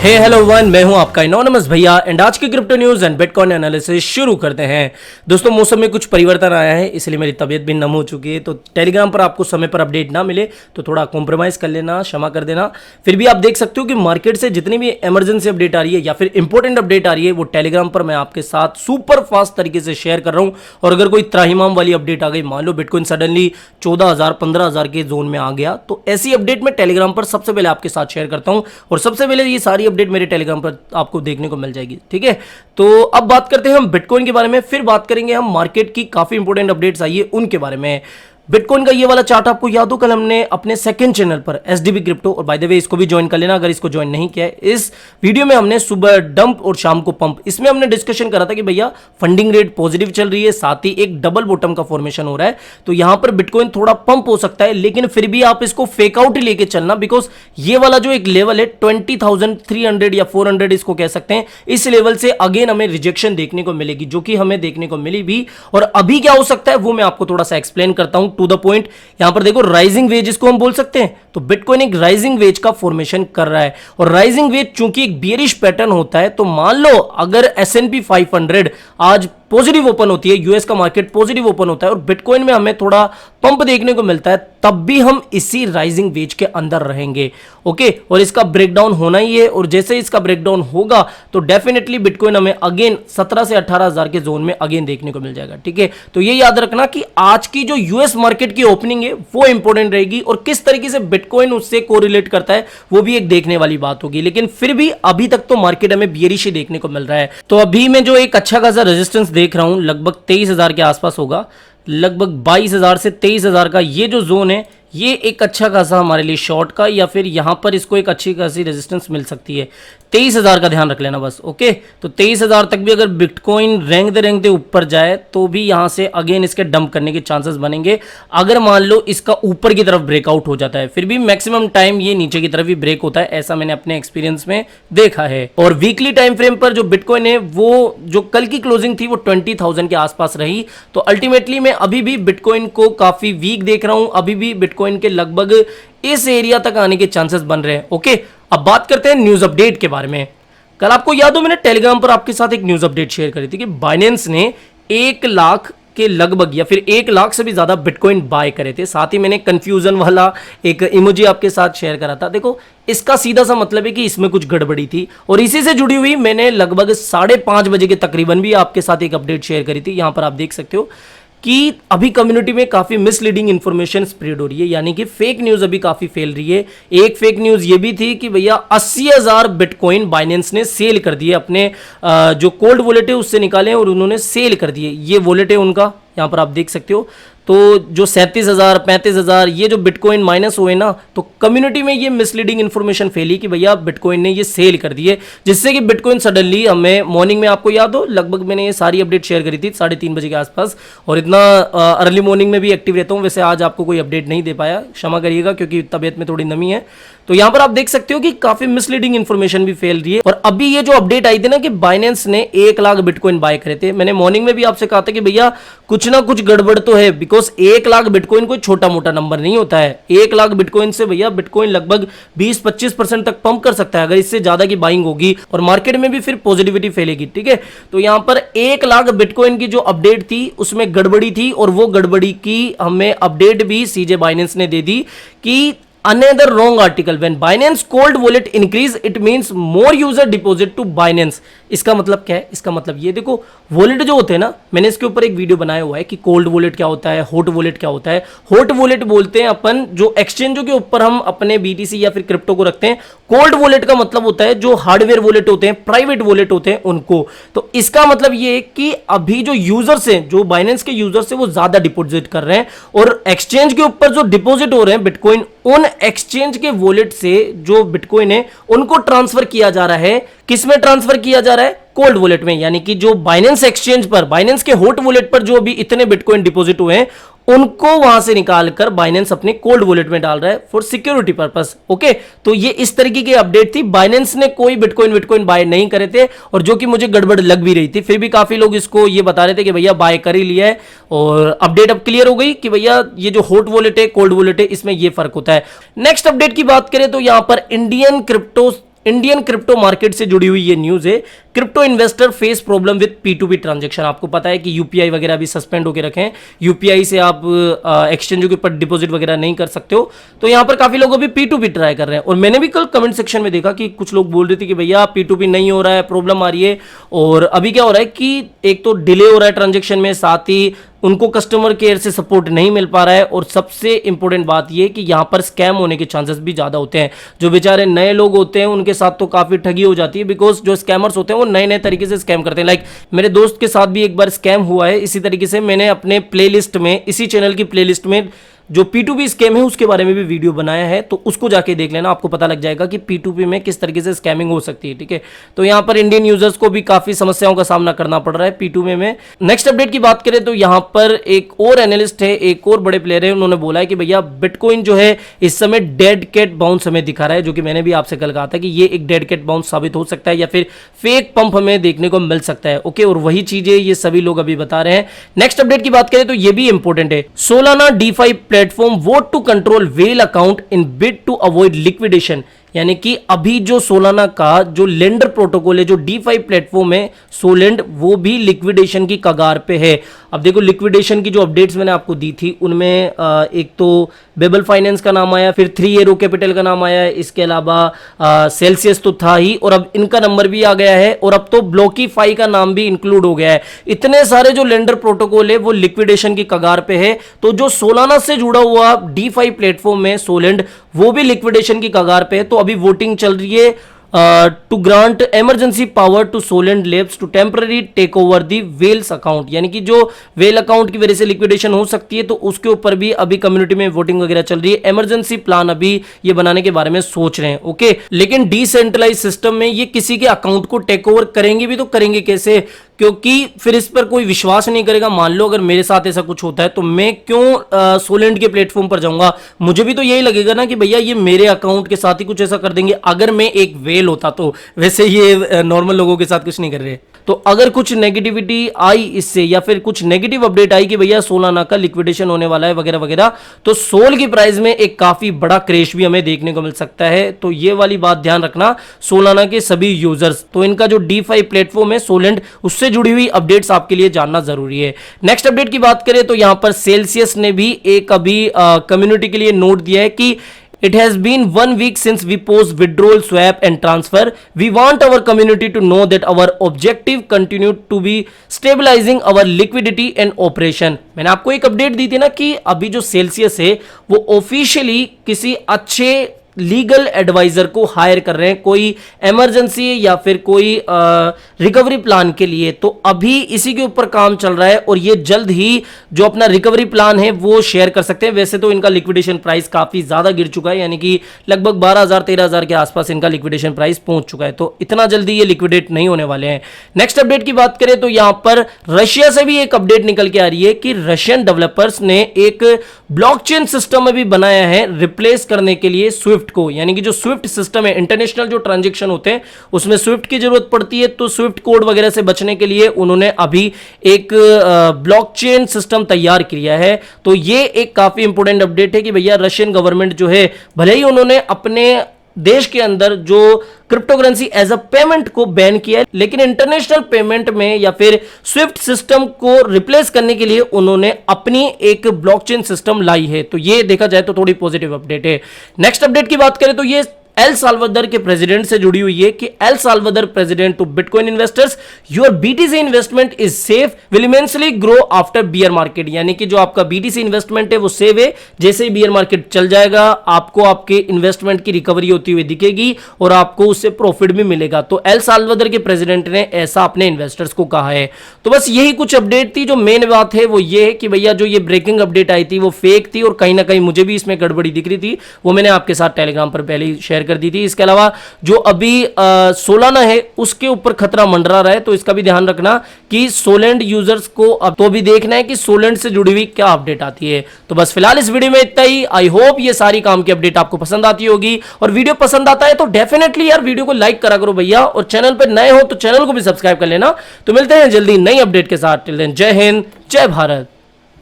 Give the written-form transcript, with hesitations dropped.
हे hello one, मैं हूं आपका एनोनिमस भैया एंड आज की crypto news and bitcoin analysis शुरू करते हैं। दोस्तों, मौसम में कुछ परिवर्तन आया है, इसलिए मेरी तबीयत भी नम हो चुकी है, तो टेलीग्राम पर आपको समय पर अपडेट ना मिले तो थोड़ा कॉम्प्रोमाइज कर लेना, क्षमा कर देना। फिर भी आप देख सकते हो कि मार्केट से जितनी भी इमरजेंसी अपडेट आ रही है या फिर इंपॉर्टेंट अपडेट आ रही है वो टेलीग्राम पर मैं आपके साथ सुपर फास्ट तरीके से शेयर कर रहा हूं। और अगर कोई त्राहिमाम वाली अपडेट आ गई, मान लो बिटकॉइन सडनली 14,000 15,000 के जोन में आ गया, तो ऐसी अपडेट मैं टेलीग्राम पर सबसे पहले आपके साथ शेयर करता हूं और सबसे पहले ये सारी अपडेट मेरे टेलीग्राम पर आपको देखने को मिल जाएगी। ठीक है, तो अब बात करते हैं हम बिटकॉइन के बारे में, फिर बात करेंगे हम मार्केट की काफी इंपॉर्टेंट अपडेट्स आई है उनके बारे में। बिटकॉइन का ये वाला चार्ट आपको याद हो, कल हमने अपने सेकंड चैनल पर एसडीबी क्रिप्टो, और बाय द वे इसको भी ज्वाइन कर लेना अगर इसको ज्वाइन नहीं किया है। इस वीडियो में हमने सुबह डंप और शाम को पंप, इसमें हमने डिस्कशन करा था कि भैया फंडिंग रेट पॉजिटिव चल रही है, साथ ही एक डबल बॉटम का फॉर्मेशन हो रहा है, तो यहां पर बिटकॉइन थोड़ा पंप हो सकता है, लेकिन फिर भी आप इसको फेक आउट लेके चलना, बिकॉज ये वाला जो एक लेवल है 20,300 या 400 इसको कह सकते हैं, इस लेवल से अगेन हमें रिजेक्शन देखने को मिलेगी, जो कि हमें देखने को मिली भी। और अभी क्या हो सकता है वो मैं आपको थोड़ा सा एक्सप्लेन करता हूं टू द पॉइंट। यहां पर देखो राइजिंग वेज इसको हम बोल सकते हैं, तो बिटकॉइन एक राइजिंग वेज का फॉर्मेशन कर रहा है, और राइजिंग वेज चूंकि एक बियरिश पैटर्न होता है, तो मान लो अगर S&P 500 आज पॉजिटिव ओपन होती है, यूएस का मार्केट पॉजिटिव ओपन होता है और बिटकॉइन में हमें थोड़ा पंप देखने को मिलता है, तब भी हम इसी राइजिंग वेज के अंदर रहेंगे। ओके, और इसका ब्रेकडाउन होना ही है, और जैसे इसका ब्रेकडाउन होगा तो डेफिनेटली बिटकॉइन हमें अगेन 17 से 18,000 के जोन में अगेन देखने को मिल जाएगा। ठीक है, तो ये याद रखना कि आज की जो यूएस मार्केट की ओपनिंग है वो इंपॉर्टेंट रहेगी, और किस तरीके से बिटकॉइन उससे कोरिलेट करता है वो भी एक देखने वाली बात होगी। लेकिन फिर भी अभी तक तो मार्केट हमें बियरिश ही देखने को मिल रहा है। तो अभी मैं जो एक अच्छा खासा रेजिस्टेंस देख रहा हूं लगभग 23,000 के आसपास होगा, लगभग 22,000 से 23,000 का ये जो जोन है, ये एक अच्छा खासा हमारे लिए शॉर्ट का, या फिर यहां पर इसको एक अच्छी खासी रेजिस्टेंस मिल सकती है। 23,000 का ध्यान रख लेना बस। ओके, तो 23,000 तक भी अगर बिटकॉइन रेंगते ऊपर जाए तो भी यहां से अगेन इसके डंप करने के चांसेस बनेंगे, अगर मान लो इसका ऊपर की तरफ ब्रेकआउट हो जाता है। फिर भी मैक्सिमम टाइम ये नीचे की तरफ ही ब्रेक होता है, ऐसा मैंने अपने एक्सपीरियंस में देखा है। और वीकली टाइम फ्रेम पर जो बिटकॉइन है, वो जो कल की क्लोजिंग थी वो 20,000 के आसपास रही, तो अल्टीमेटली मैं अभी भी बिटकॉइन को काफी वीक देख रहा हूं, अभी भी बिटकॉइन के लगभग इस एरिया तक आने के चांसेस बन रहे हैं। ओके, अब बात करते हैं न्यूज अपडेट के बारे में। कल आपको याद हो मैंने टेलीग्राम पर आपके साथ एक न्यूज अपडेट शेयर करी थी कि बाइनेंस ने 1 लाख के लगभग या फिर 1 लाख से भी ज्यादा बिटकॉइन बाय करे थे। साथ ही मैंने कंफ्यूजन वाला एक इमोजी आपके साथ शेयर करा था। देखो, इसका सीधा सा मतलब है कि इसमें कुछ गड़बड़ी थी, और इसी से जुड़ी हुई मैंने लगभग 5:30 बजे के तकरीबन भी आपके साथ एक अपडेट शेयर करी थी। यहां पर आप देख सकते हो कि अभी कम्युनिटी में काफी मिसलीडिंग इंफॉर्मेशन स्प्रेड हो रही है, यानी कि फेक न्यूज अभी काफी फैल रही है। एक फेक न्यूज ये भी थी कि भैया 80,000 बिटकॉइन बाइनेंस ने सेल कर दिए, अपने जो कोल्ड वॉलेट है उससे निकाले और उन्होंने सेल कर दिए। ये वॉलेट है उनका, यहां पर आप देख सकते हो। तो जो 37,000 35,000 ये जो बिटकॉइन माइनस हुए ना, तो कम्युनिटी में ये मिसलीडिंग इंफॉर्मेशन फैली कि भैया बिटकॉइन ने ये सेल कर दिए, जिससे कि बिटकॉइन सडनली हमें मॉर्निंग में, आपको याद हो लगभग मैंने ये सारी अपडेट शेयर करी थी 3:30 बजे के आसपास, और इतना अर्ली मॉर्निंग में भी एक्टिव रहता हूँ। वैसे आज आपको कोई अपडेट नहीं दे पाया, क्षमा करिएगा क्योंकि तबियत में थोड़ी नमी है। तो यहां पर आप देख सकते हो कि काफी मिसलीडिंग इंफॉर्मेशन भी फैल रही है। और अभी ये जो अपडेट आई थी ना कि बाइनेंस ने 1 लाख बिटकॉइन बाय करे थे, मैंने मॉर्निंग में भी आपसे कहा था कि भैया कुछ ना कुछ गड़बड़ तो है, बिकॉज 1 लाख बिटकॉइन कोई छोटा मोटा नंबर नहीं होता है। 1 लाख बिटकॉइन से भैया बिटकॉइन लगभग 20-25% तक पंप कर सकता है अगर इससे ज्यादा की बाइंग होगी, और मार्केट में भी फिर पॉजिटिविटी फैलेगी। ठीक है, तो यहां पर 1 लाख बिटकॉइन की जो अपडेट थी उसमें गड़बड़ी थी, और वो गड़बड़ी की हमें अपडेट भी सीजे बाइनेंस ने दे दी कि another wrong article when Binance cold wallet increase it means more user deposit to Binance। इसका मतलब क्या है? इसका मतलब ये देखो, वॉलेट जो होते हैं ना, मैंने इसके ऊपर एक वीडियो बनाया हुआ है कि कोल्ड वॉलेट क्या होता है, हॉट वॉलेट क्या होता है। हॉट वॉलेट बोलते हैं अपन जो एक्सचेंजों के ऊपर हम अपने बीटीसी या फिर क्रिप्टो को रखते हैं। कोल्ड वॉलेट का मतलब होता है जो हार्डवेयर वॉलेट होते हैं, प्राइवेट वॉलेट होते हैं उनको। तो इसका मतलब ये है कि अभी जो यूजर्स हैं, जो बाइनेंस के यूजर्स हैं, वो ज्यादा डिपॉजिट कर रहे हैं, और एक्सचेंज के ऊपर जो डिपॉजिट हो रहे हैं बिटकॉइन, उन एक्सचेंज के वॉलेट से जो बिटकॉइन है उनको ट्रांसफर किया जा रहा है। किस में ट्रांसफर किया जा रहा है? कोल्ड वॉलेट में, यानी कि जो बाइनेंस एक्सचेंज पर, बाइनेंस के हॉट वॉलेट पर जो अभी इतने बिटकॉइन डिपॉजिट हुए हैं उनको वहां से निकालकर बाइनेंस अपने कोल्ड वॉलेट में डाल रहा है फॉर सिक्योरिटी पर्पस। ओके, तो ये इस तरीके की अपडेट थी। बाइनेंस ने कोई बिटकॉइन बाय नहीं करे थे, और जो कि मुझे गड़बड़ लग भी रही थी, फिर भी काफी लोग इसको ये बता रहे थे कि भैया बाय कर ही लिया है, और अपडेट अब क्लियर हो गई कि भैया ये जो हॉट वॉलेट है, कोल्ड वॉलेट है, इसमें ये फर्क होता है। नेक्स्ट अपडेट की बात करें तो यहां पर Indian crypto Indian crypto market से जुड़ी हुई ये न्यूज है। Crypto investor face problem with P2P transaction. आपको पता है कि यूपीआई वगैरह भी सस्पेंड होकर रखे हैं, यूपीआई से आप एक्सचेंजों के ऊपर डिपॉजिट वगैरह नहीं कर सकते हो। तो यहां पर काफी लोग अभी P2P ट्राई कर रहे हैं, और मैंने भी कल कमेंट सेक्शन में देखा कि कुछ लोग बोल रहे थे कि भैया P2P नहीं हो रहा है, प्रॉब्लम आ रही है। और अभी क्या हो रहा है कि एक तो डिले हो रहा है ट्रांजेक्शन में, साथ ही उनको कस्टमर केयर से सपोर्ट नहीं मिल पा रहा है, और सबसे इंपॉर्टेंट बात यह कि यहां पर स्कैम होने के चांसेस भी ज्यादा होते हैं। जो बेचारे नए लोग होते हैं उनके साथ तो काफी ठगी हो जाती है, बिकॉज जो स्कैमर्स होते हैं वो नए नए तरीके से स्कैम करते हैं। लाइक मेरे दोस्त के साथ भी एक बार स्कैम हुआ है इसी तरीके से। मैंने अपने प्लेलिस्ट में, इसी चैनल की प्लेलिस्ट में जो P2P स्कैम है उसके बारे में भी वीडियो बनाया है, तो उसको जाके देख लेना, आपको पता लग जाएगा कि P2P में किस तरीके से स्कैमिंग हो सकती है। ठीक है, तो यहां पर इंडियन यूजर्स को भी काफी समस्याओं का सामना करना पड़ रहा है P2P में। नेक्स्ट अपडेट की बात करें तो यहां पर एक और एनालिस्ट है, एक और बड़े प्लेयर है, उन्होंने बोला है कि भैया बिटकॉइन जो है इस समय डेड कैट बाउंस हमें दिखा रहा है, जो कि मैंने भी आपसे कल कहा था कि ये एक डेड कैट बाउंस साबित हो सकता है या फिर फेक पंप हमें देखने को मिल सकता है। ओके, और वही चीजें ये सभी लोग अभी बता रहे हैं। नेक्स्ट अपडेट की बात करें तो ये भी इंपॉर्टेंट है। Solana DeFi platform vote to control whale account in bid to avoid liquidation. यानी कि अभी जो सोलाना का जो लेंडर प्रोटोकॉल है, जो DeFi प्लेटफॉर्म है सोलेंड, वो भी लिक्विडेशन की कगार पे है। अब देखो लिक्विडेशन की जो अपडेट्स मैंने आपको दी थी उनमें एक तो बेबल फाइनेंस का नाम आया, फिर 3 एरो कैपिटल का नाम आया, इसके अलावा सेल्सियस तो था ही, और अब इनका नंबर भी आ गया है, और अब तो ब्लॉकीफाई का नाम भी इंक्लूड हो गया है। इतने सारे जो लेंडर प्रोटोकॉल है वो लिक्विडेशन की कगार पे है। तो जो सोलाना से जुड़ा हुआ DeFi प्लेटफॉर्म है सोलेंड, वो भी लिक्विडेशन की कगार पे है। तो अभी वोटिंग चल रही है to grant emergency power to Solend Labs to temporary take over the whale's account. यानी कि जो वेल अकाउंट की वजह से लिक्विडेशन हो सकती है, तो उसके ऊपर भी अभी कम्युनिटी में वोटिंग वगैरह चल रही है। इमरजेंसी प्लान अभी ये बनाने के बारे में सोच रहे हैं। ओके, लेकिन डिसेंट्रलाइज सिस्टम में ये किसी के अकाउंट को टेक ओवर करेंगे भी तो करेंगे कैसे, क्योंकि फिर इस पर कोई विश्वास नहीं करेगा। मान लो अगर मेरे साथ ऐसा कुछ होता है तो मैं क्यों सोलेंड के प्लेटफॉर्म पर जाऊंगा, मुझे भी तो यही लगेगा ना कि भैया ये मेरे अकाउंट के साथ ही कुछ ऐसा कर देंगे अगर मैं एक वेल होता तो। वैसे ये नॉर्मल लोगों के साथ कुछ नहीं कर रहे। तो अगर कुछ नेगेटिविटी आई इससे, या फिर कुछ नेगेटिव अपडेट आई कि भैया सोलाना का लिक्विडेशन होने वाला है वगैरह वगैरह, तो सोल की प्राइस में एक काफी बड़ा क्रैश भी हमें देखने को मिल सकता है। तो ये वाली बात ध्यान रखना सोलाना के सभी यूजर्स। तो इनका जो DeFi प्लेटफॉर्म है सोलेंड, उससे जुड़ी हुई अपडेट्स आपके लिए जानना जरूरी है। नेक्स्ट अपडेट की बात करें तो यहां पर सेल्सियस ने भी एक अभी कम्युनिटी के लिए नोट दिया है कि It has been 1 week since we post withdrawal, swap and transfer. We want our community to know that our objective continue to be stabilizing our liquidity and operation. मैंने आपको एक अपडेट दी थी ना कि अभी जो सेल्सियस है वो ऑफिशियली किसी अच्छे लीगल एडवाइजर को हायर कर रहे हैं, कोई इमरजेंसी या फिर कोई रिकवरी प्लान के लिए। तो अभी इसी के ऊपर काम चल रहा है, और ये जल्द ही जो अपना रिकवरी प्लान है वो शेयर कर सकते हैं। वैसे तो इनका लिक्विडेशन प्राइस काफी ज्यादा गिर चुका है, यानी कि लगभग 12,000-13,000 के आसपास इनका लिक्विडेशन प्राइस पहुंच चुका है। तो इतना जल्दी ये लिक्विडेट नहीं होने वाले हैं। नेक्स्ट अपडेट की बात करें तो यहां पर रशिया से भी एक अपडेट निकल के आ रही है कि रशियन डेवलपर्स ने एक ब्लॉकचेन सिस्टम अभी बनाया है रिप्लेस करने के लिए स्विफ्ट को। यानी कि जो स्विफ्ट सिस्टम है, इंटरनेशनल जो ट्रांजैक्शन होते हैं उसमें स्विफ्ट की जरूरत पड़ती है, तो स्विफ्ट कोड वगैरह से बचने के लिए उन्होंने अभी एक ब्लॉकचेन सिस्टम तैयार किया है। तो ये एक काफी इंपॉर्टेंट अपडेट है कि भैया रशियन गवर्नमेंट जो है, भले ही उन्होंने अपने देश के अंदर जो crypto currency as a payment को बैन किया है, लेकिन इंटरनेशनल पेमेंट में या फिर स्विफ्ट सिस्टम को रिप्लेस करने के लिए उन्होंने अपनी एक ब्लॉकचेन सिस्टम लाई है। तो ये देखा जाए तो थोड़ी पॉजिटिव अपडेट है। नेक्स्ट अपडेट की बात करें तो ये एल साल्वाडोर के प्रेसिडेंट से जुड़ी हुई है कि El Salvador president to bitcoin investors, your BTC investment is safe, will immensely grow after bear market. यानी कि जो आपका बीटीसी इन्वेस्टमेंट है वो सेफ है, जैसे ही बियर मार्केट चल जाएगा आपको आपके इन्वेस्टमेंट की रिकवरी होती हुई दिखेगी और आपको उससे प्रॉफिट भी मिलेगा। तो एल साल्वाडोर के प्रेसिडेंट ने ऐसा अपने इन्वेस्टर्स को कहा है। तो बस यही कुछ अपडेट थी। जो मेन बात है वो ये है कि भैया जो ये ब्रेकिंग अपडेट आई थी वो फेक थी, और कहीं ना कहीं मुझे भी इसमें गड़बड़ी दिख रही थी, वो मैंने आपके साथ टेलीग्राम पर पहले ही शेयर कर दी थी। इसके अलावा जो अभी सोलाना है उसके ऊपर खतरा मंडरा रहा है, तो इसका भी ध्यान रखना कि सोलेंड यूजर्स को अब तो भी देखना है कि सोलेंड से जुड़ी हुई क्या अपडेट आती है। तो बस फिलहाल इस वीडियो में इतना ही। आई होप ये सारी काम की अपडेट आपको पसंद आती होगी, और वीडियो पसंद आता है तो डेफिनेटली यार वीडियो को लाइक करा करो भैया, और चैनल पर नए हो तो चैनल को भी सब्सक्राइब कर लेना। तो मिलते हैं जल्दी नई अपडेट के साथ। टिल देन जय हिंद, जय भारत।